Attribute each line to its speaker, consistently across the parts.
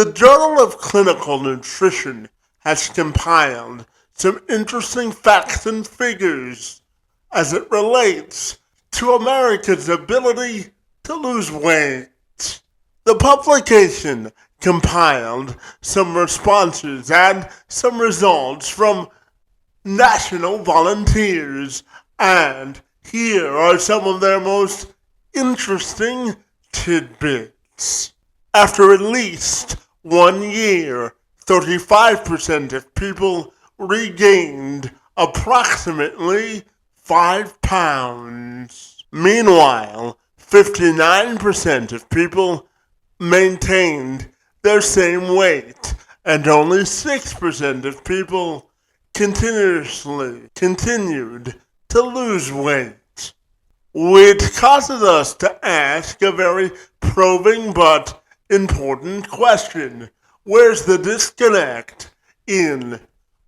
Speaker 1: The Journal of Clinical Nutrition has compiled some interesting facts and figures as it relates to America's ability to lose weight. The publication compiled some responses and some results from national volunteers, and here are some of their most interesting tidbits. After at least 1 year, 35% of people regained approximately 5 pounds. Meanwhile, 59% of people maintained their same weight, and only 6% of people continued to lose weight. Which causes us to ask a very probing but important question. Where's the disconnect in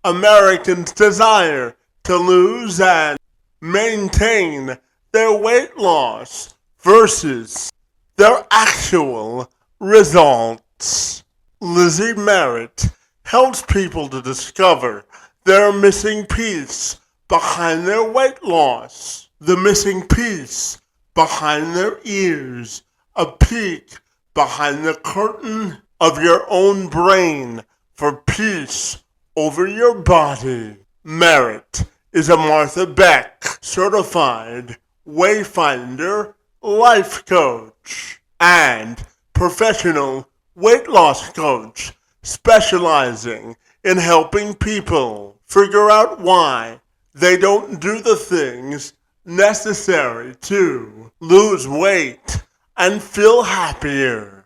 Speaker 1: Americans' desire to lose and maintain their weight loss versus their actual results? Lizzie Merritt helps people to discover their missing piece behind their weight loss, the missing piece behind their ears, a peek behind the curtain of your own brain for peace over your body. Merritt is a Martha Beck certified Wayfinder life coach and professional weight loss coach specializing in helping people figure out why they don't do the things necessary to lose weight and feel happier.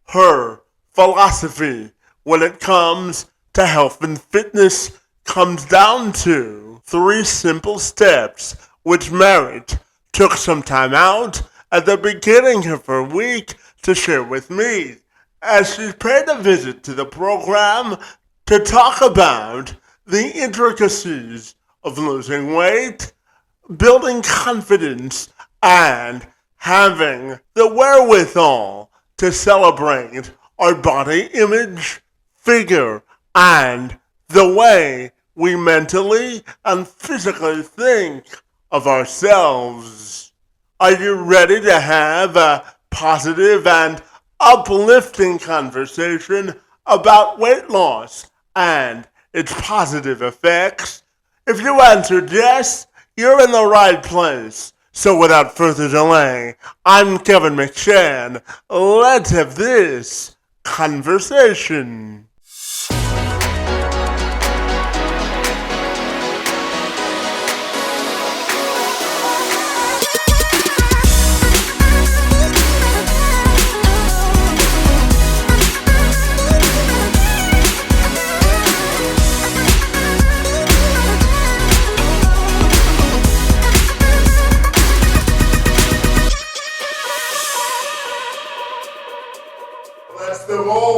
Speaker 1: Her philosophy when it comes to health and fitness comes down to 3 simple steps, which Merritt took some time out at the beginning of her week to share with me as she paid a visit to the program to talk about the intricacies of losing weight, building confidence, and having the wherewithal to celebrate our body image, figure, and the way we mentally and physically think of ourselves. Are you ready to have a positive and uplifting conversation about weight loss and its positive effects? If you answered yes, you're in the right place. So without further delay, I'm Kevin McShann. Let's have this conversation.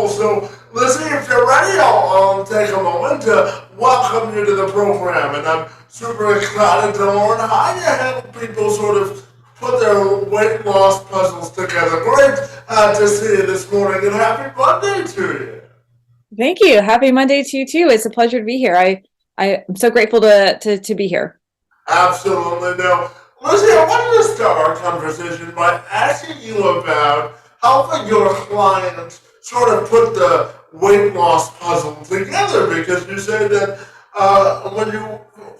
Speaker 1: So, Lizzie, if you're ready, I'll take a moment to welcome you to the program. And I'm super excited to learn how you help people sort of put their weight loss puzzles together. Great to see you this morning, and happy Monday to you.
Speaker 2: Thank you. Happy Monday to you, too. It's a pleasure to be here. I'm so grateful to be here.
Speaker 1: Absolutely. Now, Lizzie, I wanted to start our conversation by asking you about helping your clients sort of put the weight loss puzzle together, because you say that when you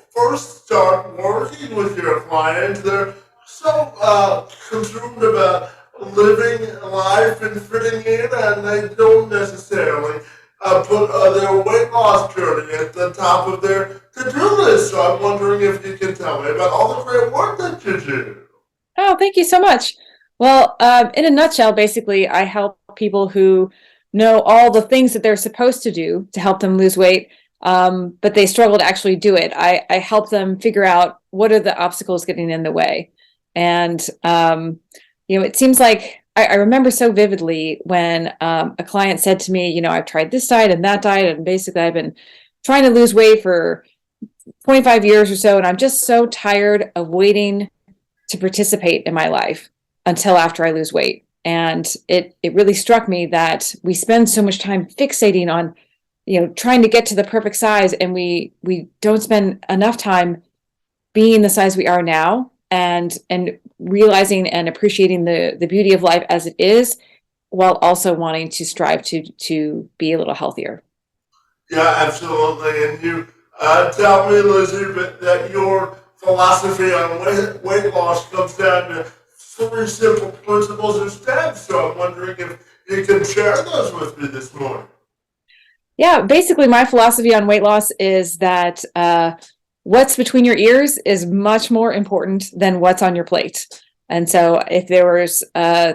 Speaker 1: first start working with your clients, they're so consumed about living life and fitting in, and they don't necessarily put their weight loss journey at the top of their to-do list. So I'm wondering if you can tell me about all the great work that you do.
Speaker 2: Oh, thank you so much. Well, in a nutshell, basically, I help people who know all the things that they're supposed to do to help them lose weight, but they struggle to actually do it. I help them figure out what are the obstacles getting in the way. And, it seems like I remember so vividly when a client said to me, I've tried this diet and that diet, and basically I've been trying to lose weight for 25 years or so, and I'm just so tired of waiting to participate in my life until after I lose weight. And it really struck me that we spend so much time fixating on, trying to get to the perfect size, and we don't spend enough time being the size we are now, and realizing and appreciating the beauty of life as it is, while also wanting to strive to be a little healthier.
Speaker 1: Yeah, absolutely. And you tell me, Lizzie, that your philosophy on weight loss comes down to three simple principles or steps. So I'm wondering if you can share those with me this morning.
Speaker 2: Yeah, basically my philosophy on weight loss is that what's between your ears is much more important than what's on your plate. And so if there was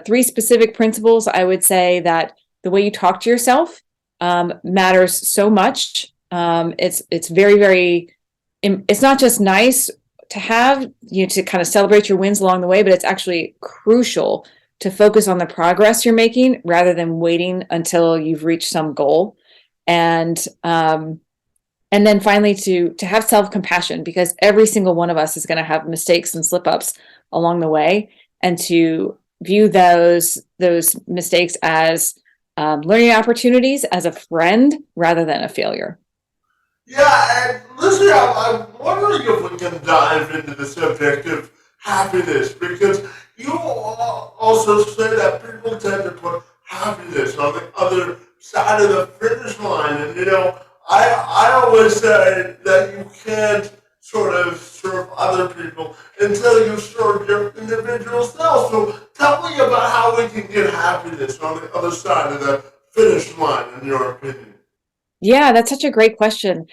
Speaker 2: three specific principles, I would say that the way you talk to yourself matters so much. It's very, very, it's not just nice to have, to kind of celebrate your wins along the way, but it's actually crucial to focus on the progress you're making rather than waiting until you've reached some goal. And then finally to have self-compassion, because every single one of us is going to have mistakes and slip-ups along the way, and to view those mistakes as learning opportunities, as a friend rather than a failure.
Speaker 1: Yeah, and listen, I'm wondering if we can dive into the subject of happiness, because you also say that people tend to put happiness on the other side of the finish line. And, I always say that you can't sort of serve other people until you serve your individual self. So tell me about how we can get happiness on the other side of the finish line, in your opinion.
Speaker 2: Yeah, that's such a great question.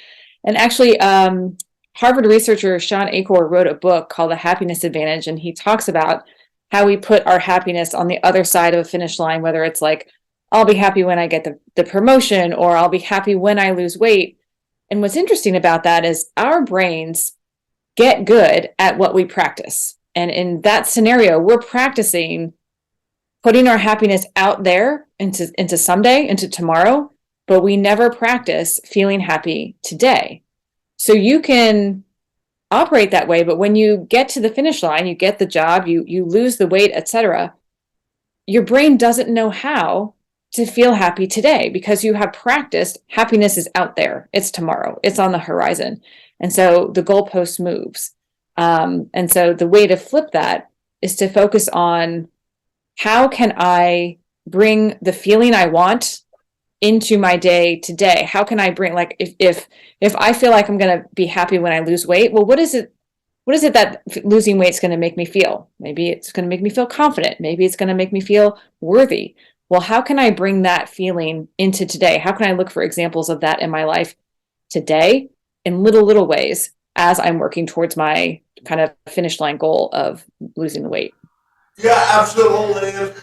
Speaker 2: And actually, Harvard researcher Sean Achor wrote a book called The Happiness Advantage, and he talks about how we put our happiness on the other side of a finish line, whether it's like, I'll be happy when I get the promotion, or I'll be happy when I lose weight. And what's interesting about that is our brains get good at what we practice. And in that scenario, we're practicing putting our happiness out there into someday, into tomorrow, but we never practice feeling happy today. So you can operate that way, but when you get to the finish line, you get the job, you lose the weight, etc., your brain doesn't know how to feel happy today, because you have practiced happiness is out there. It's tomorrow. It's on the horizon. And so the goalpost moves. And so the way to flip that is to focus on, how can I bring the feeling I want into my day today? How can I bring, like, if I feel like I'm going to be happy when I lose weight, well, what is it that losing weight is going to make me feel? Maybe it's going to make me feel confident. Maybe it's going to make me feel worthy. Well, how can I bring that feeling into today? How can I look for examples of that in my life today in little ways as I'm working towards my kind of finish line goal of losing the weight?
Speaker 1: Yeah, absolutely. And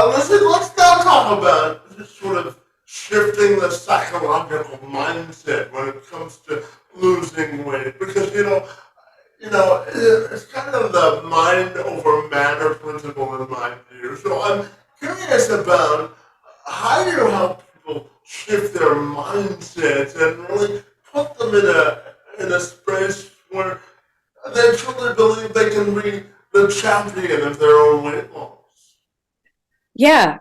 Speaker 1: listen, let's now talk about just sort of shifting the psychological mindset when it comes to losing weight, because it's kind of the mind over matter principle in my view. So I'm curious about how you help people shift their mindsets and really put them in a space where they truly believe they can be the champion of their own weight loss.
Speaker 2: Yeah,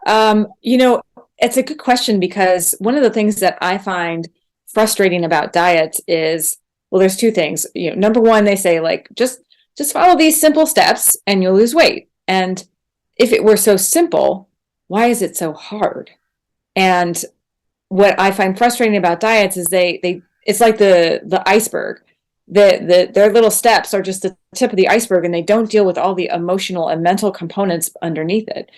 Speaker 2: it's a good question, because one of the things that I find frustrating about diets is, well, there's two things. Number one, they say, like, just follow these simple steps and you'll lose weight. And if it were so simple, why is it so hard? And what I find frustrating about diets is it's like the iceberg. Their little steps are just the tip of the iceberg, and they don't deal with all the emotional and mental components underneath it.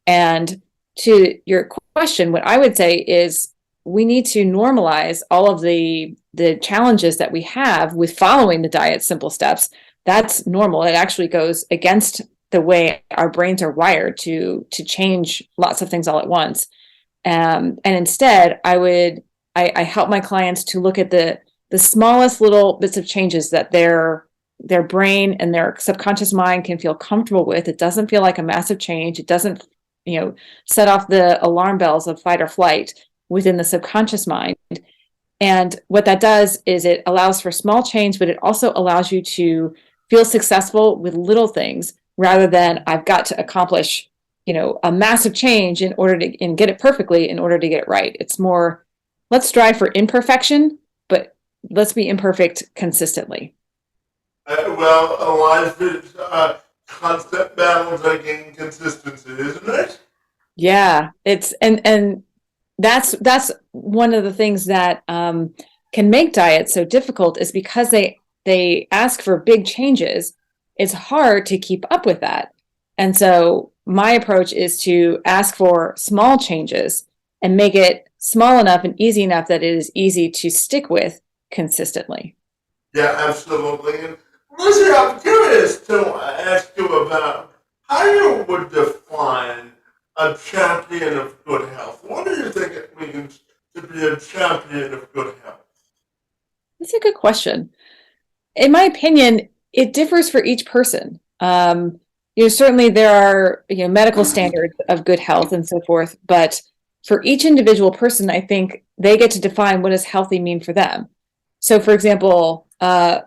Speaker 2: And to your question, what I would say is, we need to normalize all of the challenges that we have with following the diet simple steps. That's normal. It actually goes against the way our brains are wired to change lots of things all at once. And instead, I help my clients to look at the smallest little bits of changes that their brain and their subconscious mind can feel comfortable with. It doesn't feel like a massive change. It doesn't, set off the alarm bells of fight or flight within the subconscious mind. And what that does is it allows for small change, but it also allows you to feel successful with little things, rather than I've got to accomplish a massive change in order to and get it perfectly in order to get it right. It's more, let's strive for imperfection, but let's be imperfect consistently.
Speaker 1: Well, a life is constant battle against consistency, isn't it?
Speaker 2: Yeah, it's and that's one of the things that can make diets so difficult is because they ask for big changes. It's hard to keep up with that. And so my approach is to ask for small changes and make it small enough and easy enough that it is easy to stick with consistently.
Speaker 1: Yeah, absolutely. And Lizzie, I'm curious to ask you about how you would define a champion of good health. What do you think it means to be a champion of good health?
Speaker 2: That's a good question. In my opinion, it differs for each person. Certainly there are medical standards of good health and so forth, but for each individual person, I think they get to define what does healthy mean for them. So, for example, a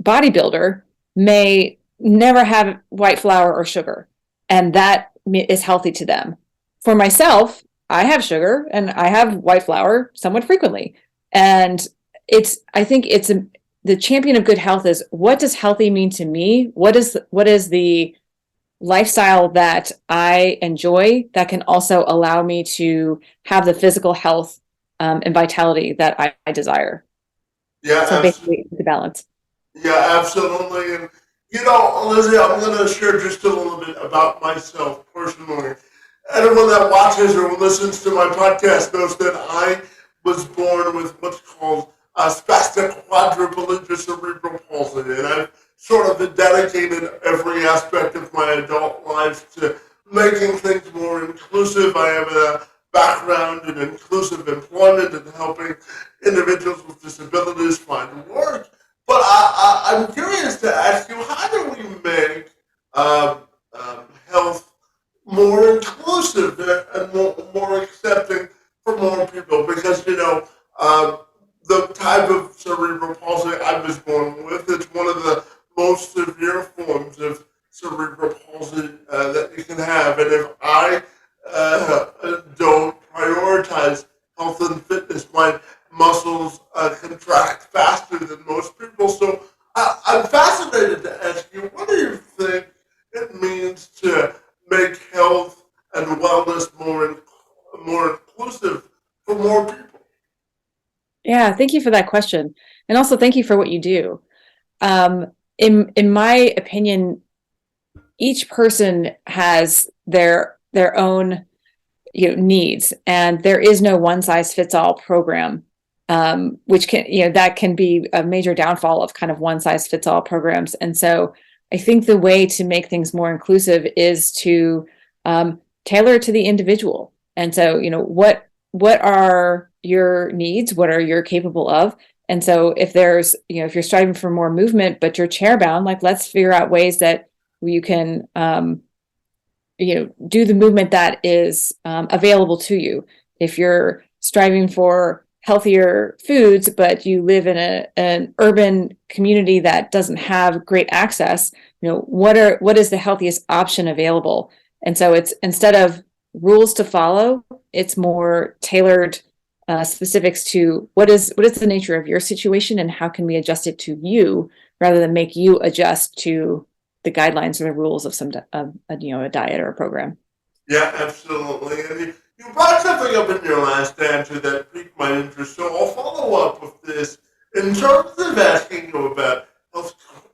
Speaker 2: bodybuilder may never have white flour or sugar, and that is healthy to them. For myself, I have sugar and I have white flour somewhat frequently, and I think the champion of good health is what does healthy mean to me? What is the lifestyle that I enjoy that can also allow me to have the physical health and vitality that I desire.
Speaker 1: Yeah,
Speaker 2: So basically, the balance.
Speaker 1: Yeah, absolutely. And Lizzie, I'm going to share just a little bit about myself personally. Anyone that watches or listens to my podcast knows that I was born with what's called spastic quadriplegia cerebral palsy, and I've sort of dedicated every aspect of my adult life to making things more inclusive. I have a background in inclusive employment and helping individuals with disabilities find work. But I'm curious to ask you, how do we make health more inclusive and more accepting for more people? Because, the type of cerebral palsy I was born with, it's one of the most severe forms of cerebral palsy that you can have. And if I don't prioritize health and fitness, my muscles contract faster than most people. So I'm fascinated to ask you, what do you think it means to make health and wellness more inclusive for more people?
Speaker 2: Yeah, thank you for that question, and also thank you for what you do. In my opinion, each person has their own needs, and there is no one size fits all program, which can that can be a major downfall of kind of one size fits all programs. And so I think the way to make things more inclusive is to tailor it to the individual. And so what are your needs, what are you capable of? And so if there's if you're striving for more movement but you're chair bound, like let's figure out ways that you can do the movement that is available to you. If you're striving for healthier foods, but you live in an urban community that doesn't have great access, what is the healthiest option available? And so it's, instead of rules to follow, it's more tailored specifics to what is the nature of your situation and how can we adjust it to you rather than make you adjust to the guidelines or the rules of a diet or a program.
Speaker 1: Yeah, absolutely. And you brought something up in your last answer that piqued my interest. So I'll follow up with this in terms of asking you about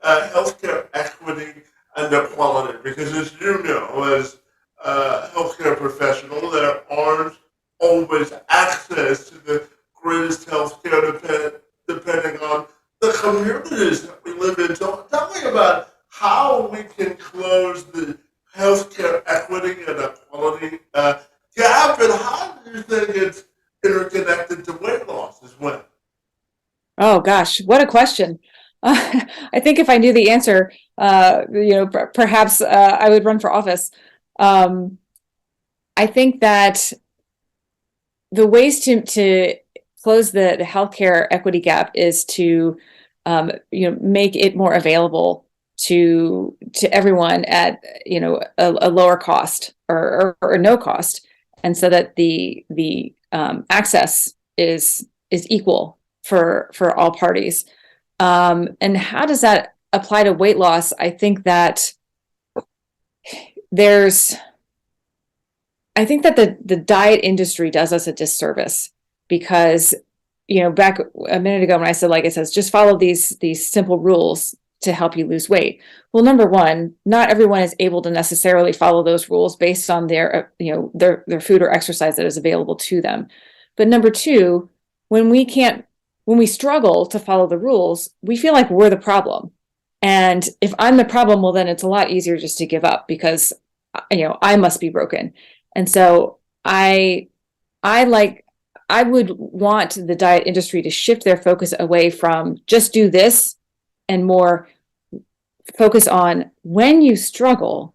Speaker 1: healthcare equity and equality, because as you know, as a healthcare professional, there aren't always access to the greatest healthcare depending on the communities that we live in. So tell me about how we can close the healthcare equity and equality gap, and how do you think it's interconnected to weight loss as well?
Speaker 2: Oh gosh, what a question. I think if I knew the answer, perhaps I would run for office. Um, I think that the ways to close the healthcare equity gap is to make it more available to everyone at a lower cost or no cost, and so that the access is equal for all parties. And how does that apply to weight loss? I think that the diet industry does us a disservice, because back a minute ago when I said, like it says, just follow these simple rules to help you lose weight. Well, number one, not everyone is able to necessarily follow those rules based on their food or exercise that is available to them. But number two, when we struggle to follow the rules, we feel like we're the problem. And if I'm the problem, well, then it's a lot easier just to give up, because I must be broken. And so I would want the diet industry to shift their focus away from just do this, and more focus on, when you struggle,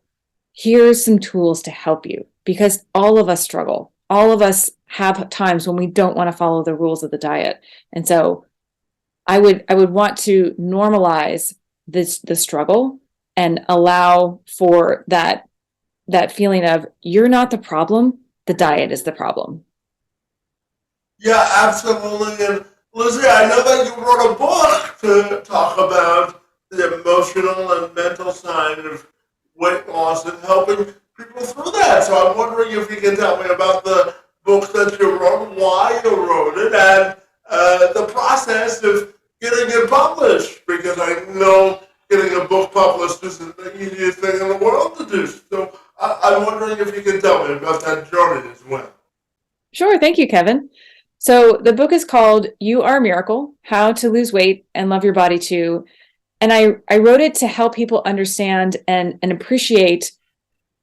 Speaker 2: here's some tools to help you, because all of us struggle. All of us have times when we don't want to follow the rules of the diet. And so I would want to normalize the struggle and allow for that feeling of, you're not the problem, the diet is the problem.
Speaker 1: Yeah, absolutely. And Lizzie, I know that you wrote a book to talk about the emotional and mental side of weight loss and helping people through that. So I'm wondering if you can tell me about the book that you wrote, why you wrote it, and the process of getting it published, because I know getting a book published isn't the easiest thing in the world to do. So I'm wondering if you can tell me about that journey as well.
Speaker 2: Sure. Thank you, Kevin. So the book is called You Are a Miracle: How to Lose Weight and Love Your Body Too. And I wrote it to help people understand and appreciate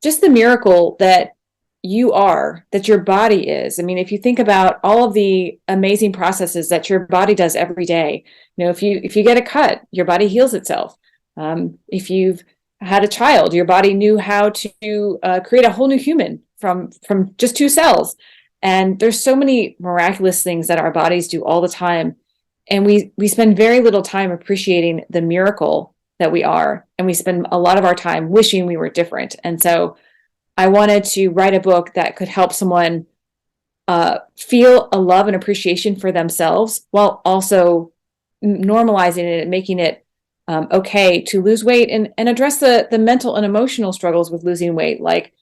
Speaker 2: just the miracle that you are, that your body is. I mean, if you think about all of the amazing processes that your body does every day, if you get a cut, your body heals itself. If you've had a child, your body knew how to create a whole new human from just 2 cells. And there's so many miraculous things that our bodies do all the time. And we spend very little time appreciating the miracle that we are. And we spend a lot of our time wishing we were different. And so I wanted to write a book that could help someone feel a love and appreciation for themselves, while also normalizing it and making it okay to lose weight, and address the mental and emotional struggles with losing weight, like,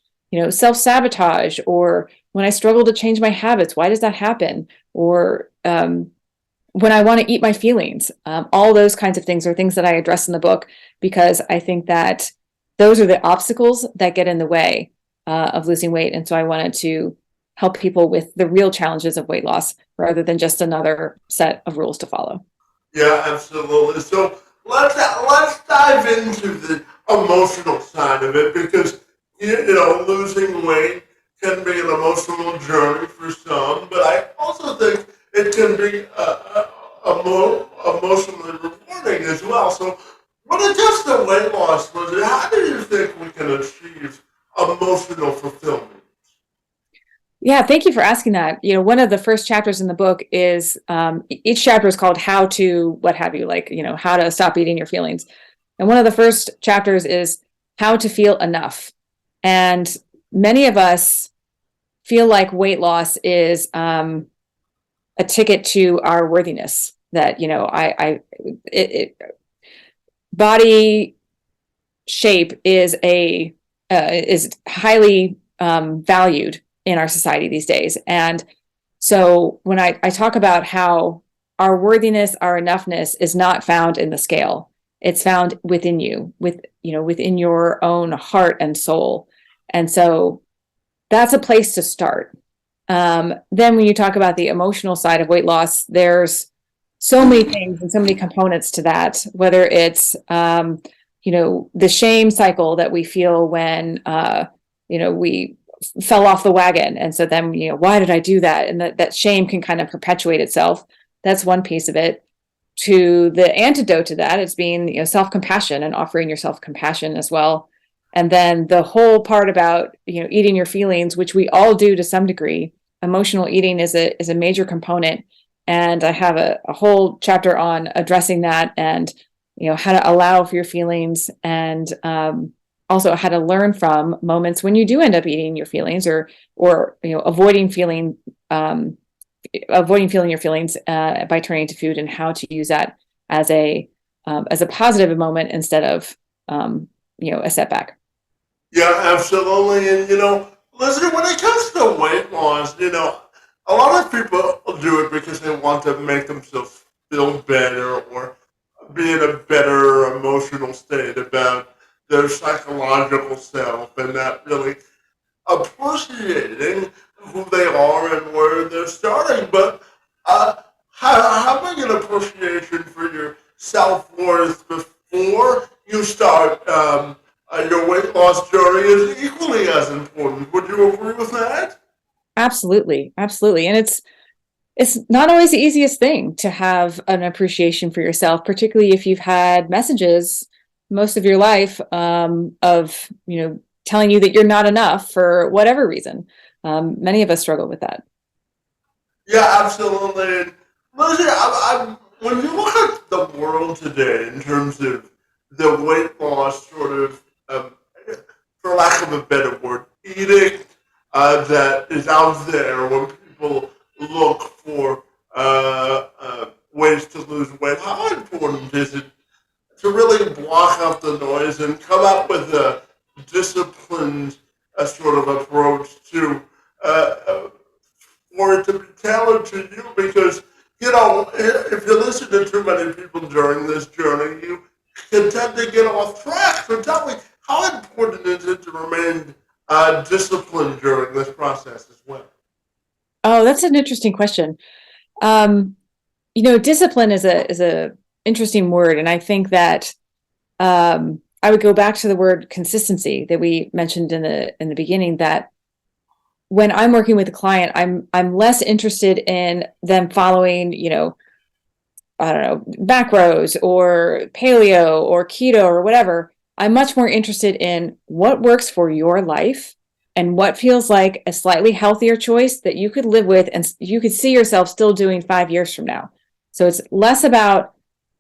Speaker 2: self-sabotage, or when I struggle to change my habits, why does that happen? Or when I want to eat my feelings, all those kinds of things are things that I address in the book, because I think that those are the obstacles that get in the way of losing weight. And so I wanted to help people with the real challenges of weight loss, rather than just another set of rules to follow.
Speaker 1: Yeah, absolutely. So let's dive into the emotional side of it, because losing weight can be an emotional journey for some, but I also think it can be emotionally rewarding as well. So when it comes to weight loss, Lizzie, how do you think we can achieve emotional fulfillment?
Speaker 2: Yeah, thank you for asking that. One of the first chapters in the book is, each chapter is called How to, what have you, like, how to stop eating your feelings. And one of the first chapters is how to feel enough. And many of us feel like weight loss is a ticket to our worthiness, that, body shape is highly valued in our society these days. And so when I talk about how our worthiness, our enoughness is not found in the scale, it's found within you, within your own heart and soul. And so that's a place to start. Then when you talk about the emotional side of weight loss, there's so many things and so many components to that, whether it's, the shame cycle that we feel when, we fell off the wagon. And so then, why did I do that? And that shame can kind of perpetuate itself. That's one piece of it. To the antidote to that, it's being, self-compassion and offering yourself compassion as well. And then the whole part about, eating your feelings, which we all do to some degree. Emotional eating is a major component. And I have a whole chapter on addressing that, and, how to allow for your feelings, and also how to learn from moments when you do end up eating your feelings, or avoiding feeling your feelings by turning to food, and how to use that as a positive moment instead of a setback.
Speaker 1: Yeah, absolutely. And, listen, when it comes to weight loss, a lot of people do it because they want to make themselves feel better or be in a better emotional state about their psychological self and not really appreciating who they are and where they're starting. But having an appreciation for your self worth before you start your weight loss journey is equally as important. Would you agree with that?
Speaker 2: Absolutely, absolutely. And it's not always the easiest thing to have an appreciation for yourself, particularly if you've had messages most of your life of telling you that you're not enough for whatever reason. Many of us struggle with that.
Speaker 1: Yeah, absolutely. And listen, when you look at the world today in terms of the weight loss sort of, for lack of a better word, edict that is out there when people look for ways to lose weight, how important is it to really block out the noise and come up with a disciplined sort of approach to uh, for it to be tailored to you? Because if you listen to too many people during this journey, you can tend to get off track. So tell me, how important is it to remain disciplined during this process as well?
Speaker 2: Oh, that's an interesting question. Um, Discipline is a interesting word, and I think that I would go back to the word consistency that we mentioned in the beginning. That when I'm working with a client, I'm less interested in them following, I don't know, macros or paleo or keto or whatever. I'm much more interested in what works for your life and what feels like a slightly healthier choice that you could live with and you could see yourself still doing 5 years from now. So it's less about,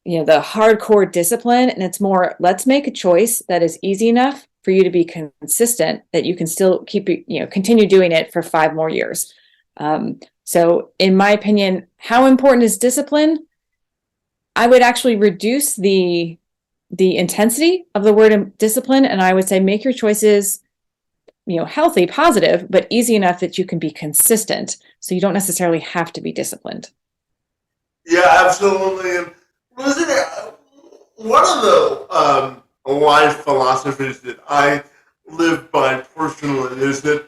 Speaker 2: the hardcore discipline, and it's more, let's make a choice that is easy enough for you to be consistent, that you can still continue doing it for 5 more years. So in my opinion, how important is discipline? I would actually reduce the intensity of the word discipline, and I would say make your choices, healthy, positive, but easy enough that you can be consistent. So you don't necessarily have to be disciplined.
Speaker 1: Yeah, absolutely. And listen, one of the life philosophies that I live by personally is that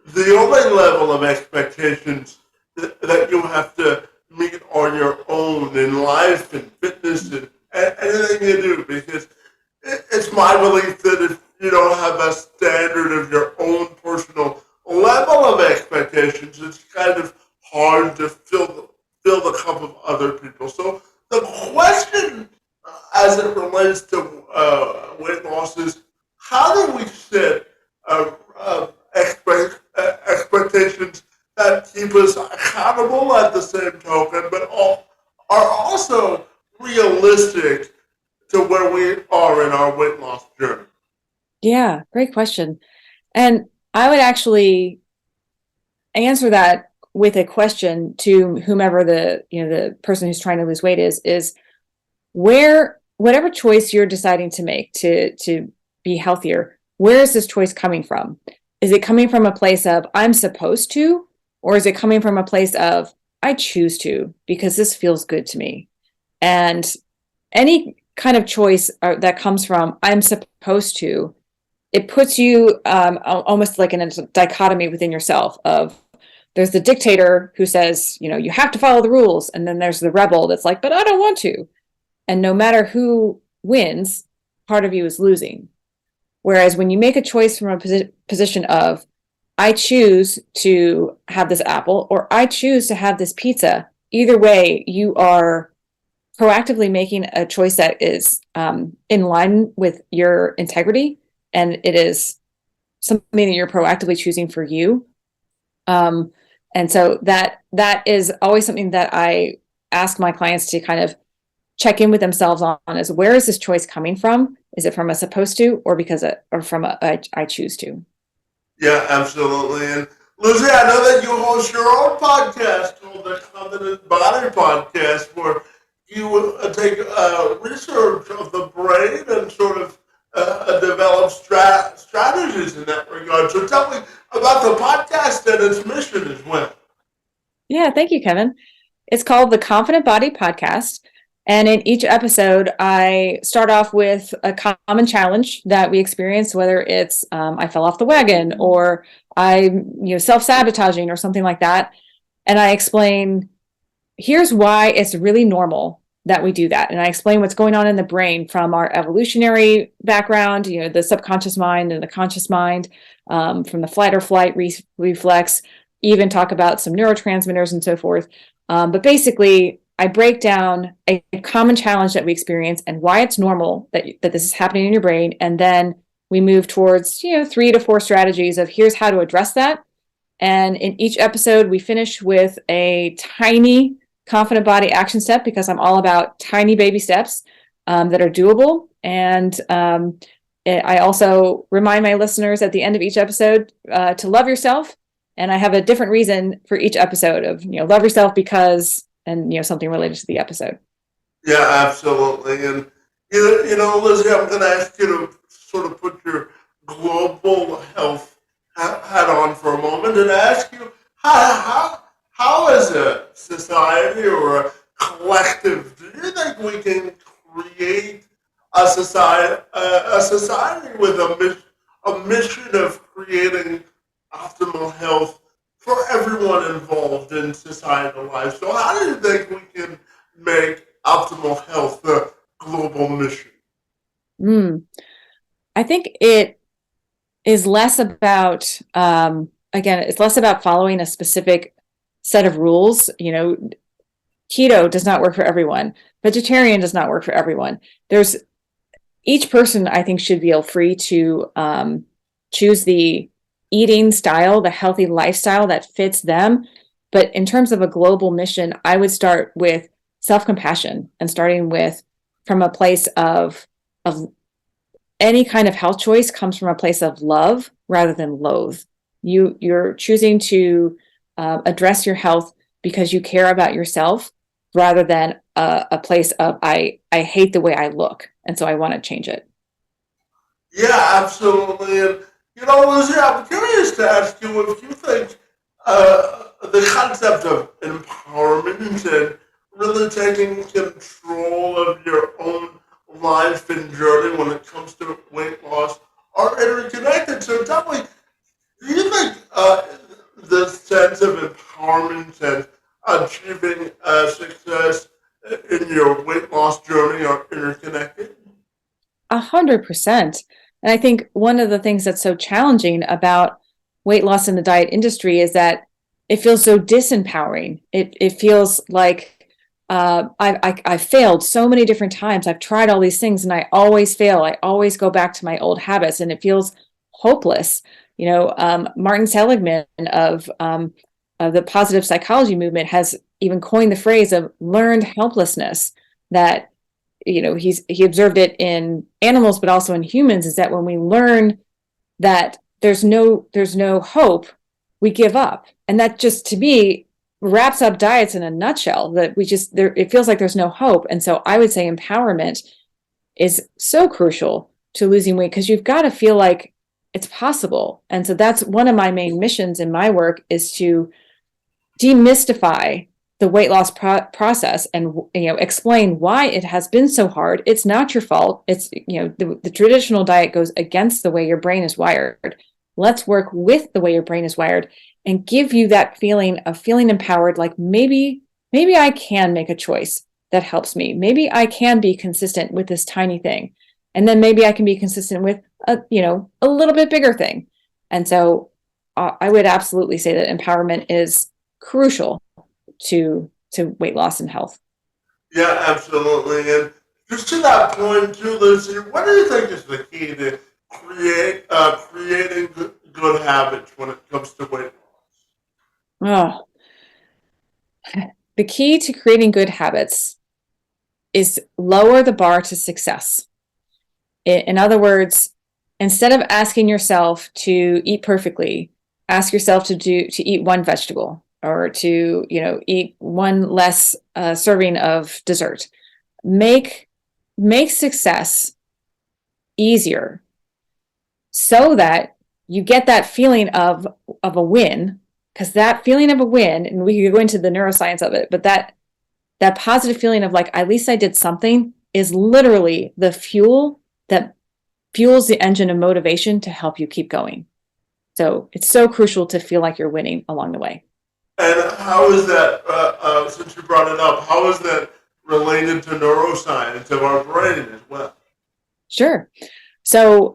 Speaker 1: the only level of expectations that you have to meet on your own in life and fitness and anything you do, because it's my belief that if you don't have a standard of your own personal level of expectations, it's kind of hard to fill the cup of other people. So the question, as it relates to weight loss, is how do we set expectations that keep us accountable at the same token, but are also realistic to where we are in our weight loss journey?
Speaker 2: Yeah, great question. And I would actually answer that with a question to whomever the person who's trying to lose weight is whatever choice you're deciding to make to be healthier, where is this choice coming from? Is it coming from a place of I'm supposed to, or is it coming from a place of I choose to because this feels good to me? And any kind of choice that comes from I'm supposed to, it puts you almost like in a dichotomy within yourself of there's the dictator who says, you have to follow the rules. And then there's the rebel that's like, but I don't want to. And no matter who wins, part of you is losing. Whereas when you make a choice from a position of, I choose to have this apple or I choose to have this pizza, either way, you are proactively making a choice that is in line with your integrity, and it is something that you're proactively choosing for you. And so that is always something that I ask my clients to kind of check in with themselves on is, where is this choice coming from? Is it from a supposed to, or from a I choose to?
Speaker 1: Yeah, absolutely. And Lizzie, I know that you host your own podcast called the Confident Body Podcast, where you take research of the brain and sort of develop strategies in that regard. So tell me about the podcast and its mission as well.
Speaker 2: Yeah, thank you, Kevin. It's called the Confident Body Podcast. And in each episode, I start off with a common challenge that we experience, whether it's I fell off the wagon, or I'm self-sabotaging or something like that. And I explain, here's why it's really normal that we do that. And I explain what's going on in the brain from our evolutionary background, the subconscious mind and the conscious mind, from the flight or flight reflex, even talk about some neurotransmitters and so forth. But basically, I break down a common challenge that we experience and why it's normal that this is happening in your brain. And then we move towards, 3 to 4 strategies of here's how to address that. And in each episode, we finish with a tiny confident body action step, because I'm all about tiny baby steps that are doable. And I also remind my listeners at the end of each episode to love yourself. And I have a different reason for each episode of, love yourself because, and, something related to the episode.
Speaker 1: Yeah, absolutely. And, Lizzie, I'm going to ask you to sort of put your global health hat on for a moment and ask you, how as a society or a collective, do you think we can create a society with a mission of creating optimal health for everyone involved in societal life? So how do you think we can make optimal health the global mission?
Speaker 2: I think it is less about, again, it's less about following a specific set of rules. Keto does not work for everyone. Vegetarian does not work for everyone. Each person, I think, should feel free to choose the eating style, the healthy lifestyle that fits them. But in terms of a global mission, I would start with self-compassion and starting with from a place of any kind of health choice comes from a place of love rather than loathe. You're choosing to address your health because you care about yourself rather than a place of I hate the way I look, and so I want to change it.
Speaker 1: Yeah, absolutely. And, Lizzie, I'm curious to ask you if you think the concept of empowerment and really taking control of your own life and journey when it comes to weight loss are interconnected. So tell me, do you think the sense of empowerment and achieving success in your weight loss journey are interconnected?
Speaker 2: 100%. And I think one of the things that's so challenging about weight loss in the diet industry is that it feels so disempowering. It feels like I've failed so many different times. I've tried all these things and I always fail. I always go back to my old habits and it feels hopeless. Martin Seligman of the positive psychology movement has even coined the phrase of learned helplessness, that he observed it in animals but also in humans, is that when we learn that there's no hope, we give up. And that just, to me, wraps up diets in a nutshell, that it feels like there's no hope. And so I would say empowerment is so crucial to losing weight, because you've got to feel like it's possible. And so that's one of my main missions in my work, is to demystify the weight loss process and explain why it has been so hard. It's not your fault. It's the traditional diet goes against the way your brain is wired. Let's work with the way your brain is wired and give you that feeling of feeling empowered, like maybe I can make a choice that helps me. Maybe I can be consistent with this tiny thing. And then maybe I can be consistent with a little bit bigger thing. And so I would absolutely say that empowerment is crucial to weight loss and health.
Speaker 1: Yeah, absolutely. And just to that point too, Lizzie, what do you think is the key to creating good habits when it comes to weight loss?
Speaker 2: Oh, the key to creating good habits is lower the bar to success. In other words, instead of asking yourself to eat perfectly, ask yourself to eat one vegetable, or to eat one less serving of dessert. Make success easier, so that you get that feeling of a win, because that feeling of a win, and we could go into the neuroscience of it, but that positive feeling of like, at least I did something, is literally the fuel that fuels the engine of motivation to help you keep going. So it's so crucial to feel like you're winning along the way.
Speaker 1: And how is that, since you brought it up, how is that related to neuroscience of our brain as well?
Speaker 2: Sure. So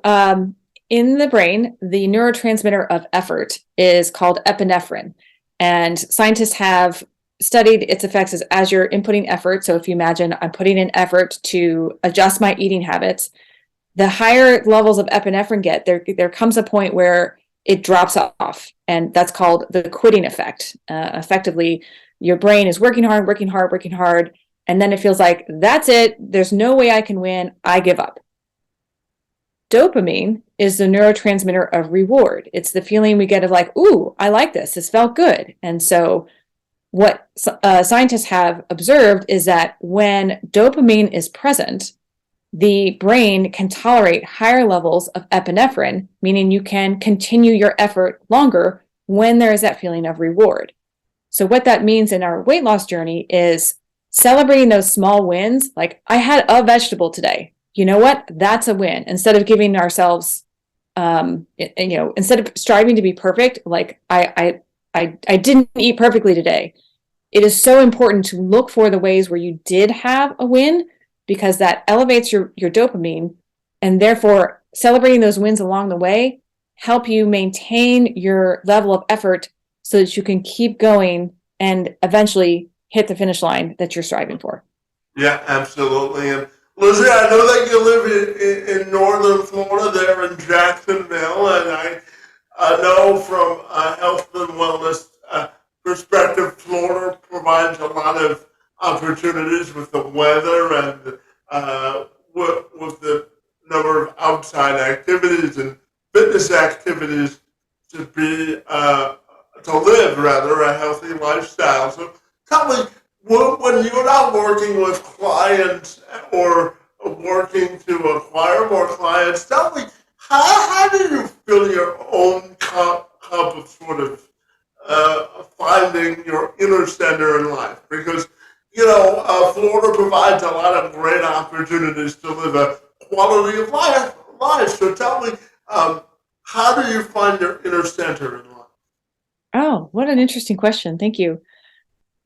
Speaker 2: in the brain, the neurotransmitter of effort is called epinephrine. And scientists have studied its effects as you're inputting effort. So if you imagine I'm putting in effort to adjust my eating habits, the higher levels of epinephrine there comes a point where it drops off. And that's called the quitting effect. Effectively, your brain is working hard, working hard, working hard. And then it feels like, that's it. There's no way I can win. I give up. Dopamine is the neurotransmitter of reward. It's the feeling we get of like, ooh, I like this. This felt good. And so what scientists have observed is that when dopamine is present, the brain can tolerate higher levels of epinephrine, meaning you can continue your effort longer when there is that feeling of reward. So what that means in our weight loss journey is celebrating those small wins. Like, I had a vegetable today. You know what? That's a win. Instead of giving ourselves, instead of striving to be perfect, like I didn't eat perfectly today. It is so important to look for the ways where you did have a win, because that elevates your dopamine, and therefore celebrating those wins along the way help you maintain your level of effort so that you can keep going and eventually hit the finish line that you're striving for.
Speaker 1: Yeah, absolutely. And Lizzie, I know that you live in northern Florida, there in Jacksonville, and I know from a health and wellness perspective, Florida provides a lot of opportunities with the weather and with the number of outside activities and fitness activities to be to live rather a healthy lifestyle. So tell me, when you're not working with clients or working to acquire more clients, tell me, how do you fill your own cup of sort of finding your inner center in life? Because, Florida provides a lot of great opportunities to live a quality of life. So tell me, how do you find your inner center in life?
Speaker 2: Oh, what an interesting question. Thank you.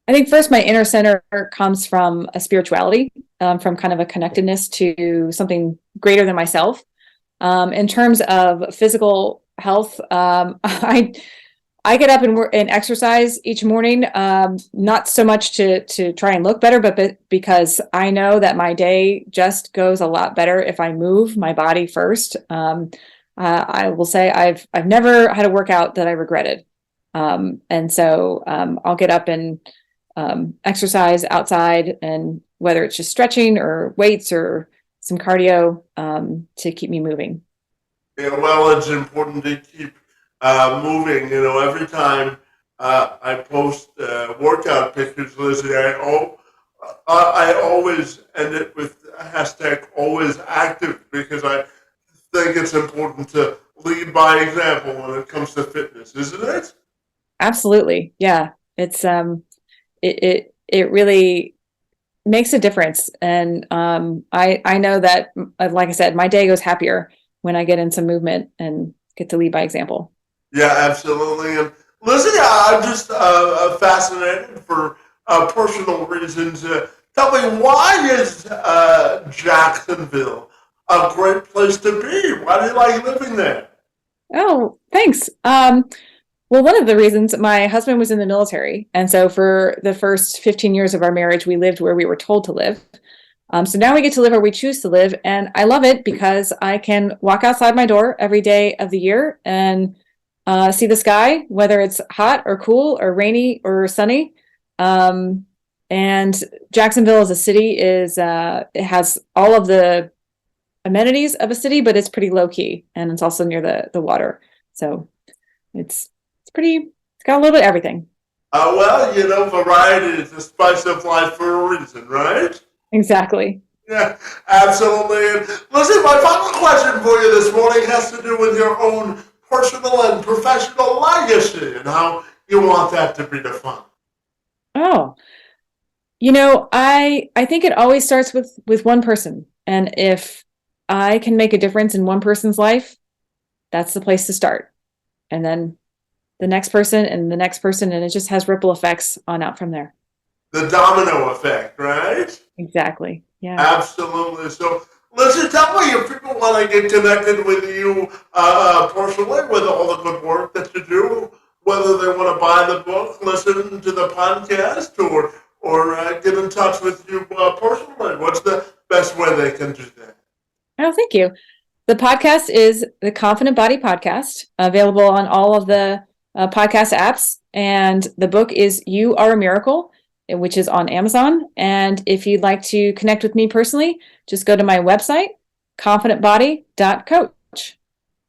Speaker 2: I think first, my inner center comes from a spirituality, from kind of a connectedness to something greater than myself. In terms of physical health, I get up and exercise each morning, not so much to try and look better, but because I know that my day just goes a lot better if I move my body first. I will say I've never had a workout that I regretted. And so I'll get up and exercise outside, and whether it's just stretching or weights or some cardio to keep me moving.
Speaker 1: Yeah, well, it's important to keep moving. Every time I post workout pictures, Lizzie, I always end it with hashtag always active, because I think it's important to lead by example when it comes to fitness, isn't it?
Speaker 2: Absolutely. Yeah. It's it really makes a difference. And I know that, like I said, my day goes happier when I get in some movement and get to lead by example.
Speaker 1: Yeah, absolutely. And Lizzie, I'm just fascinated for personal reasons. Tell me, why is Jacksonville a great place to be? Why do you like living there?
Speaker 2: Oh, thanks. Well, one of the reasons, my husband was in the military. And so for the first 15 years of our marriage, we lived where we were told to live. So now we get to live where we choose to live. And I love it because I can walk outside my door every day of the year and see the sky, whether it's hot or cool or rainy or sunny. And Jacksonville as a city it has all of the amenities of a city, but it's pretty low key, and it's also near the water. So it's got a little bit of everything.
Speaker 1: Well, variety is the spice of life for a reason, right?
Speaker 2: Exactly.
Speaker 1: Yeah, absolutely. And listen, my final question for you this morning has to do with your own personal and professional legacy and how you want that to be defined.
Speaker 2: Oh, I think it always starts with one person, and if I can make a difference in one person's life, that's the place to start. And then the next person and the next person, and it just has ripple effects on out from there.
Speaker 1: The domino effect, right?
Speaker 2: Exactly. Yeah.
Speaker 1: Absolutely. So, listen, tell me if people want to get connected with you personally, with all the good work that you do, whether they want to buy the book, listen to the podcast, or get in touch with you personally. What's the best way they can do that?
Speaker 2: Oh, thank you. The podcast is the Confident Body Podcast, available on all of the podcast apps. And the book is You Are a Miracle, which is on Amazon. And if you'd like to connect with me personally, just go to my website, confidentbody.coach.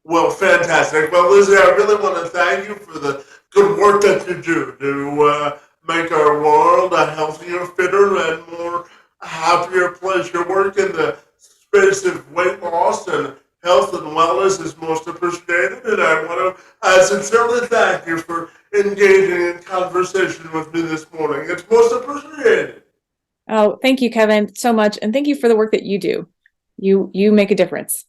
Speaker 1: Well, fantastic. Well, Lizzie, I really want to thank you for the good work that you do to make our world a healthier, fitter, and more happier place. Your work in the space of weight loss and health and wellness is most appreciated, and I want to sincerely thank you for engaging in conversation with me this morning. It's most appreciated.
Speaker 2: Oh, thank you, Kevin, so much. And thank you for the work that you do. You make a difference.